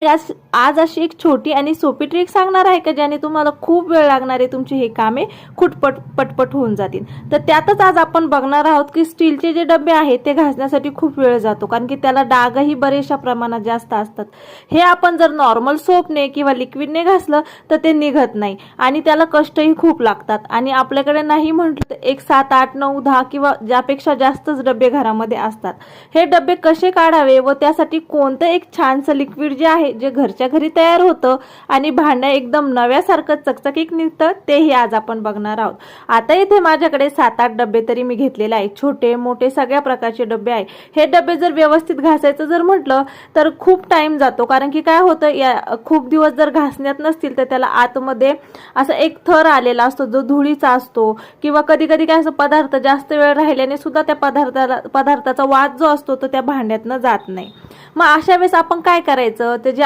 आज अशी एक छोटी आणि सोपी ट्रिक सांगणार आहे का ज्याने तुम्हाला खूप वेळ लागणार आहे, तुमची हे कामे पटपट होऊन जातील. तर त्यातच आज आपण बघणार आहोत की स्टीलचे जे डबे आहेत ते घासण्यासाठी खूप वेळ जातो, कारण की त्याला डागही बरेचशा प्रमाणात जास्त असतात. हे आपण जर नॉर्मल सोपने किंवा लिक्विडने घासलं तर ते निघत नाही आणि त्याला कष्टही खूप लागतात. आणि आपल्याकडे नाही म्हटलं तर एक 7, 8, 9, 10 किंवा ज्यापेक्षा जास्तच डबे घरामध्ये असतात. हे डबे कसे काढावे व त्यासाठी कोणतं एक छानसं लिक्विड जे आहे जे घरच्या घरी तयार होतं आणि भांड्या एकदम नव्यासारखं चकचकीत निघतं, तेही आज आपण बघणार आहोत. आता इथे माझ्याकडे 7-8 डबे तरी मी घेतलेले आहेत. छोटे मोठे सगळ्या प्रकारचे डबे आहेत. हे डबे जर व्यवस्थित घासायचं जर म्हटलं तर खूप टाइम जातो, कारण की काय होतं, खूप दिवस जर घासण्यात नसतील तर त्याला आतमध्ये असं एक थर आलेला असतो जो धुळीचा असतो, किंवा कधी कधी काय असं पदार्थ जास्त वेळ राहिल्याने सुद्धा त्या पदार्थाचा वास जो असतो तो त्या भांड्यातनं जात नाही. मग अशा वेळेस आपण काय करायचं, ते जे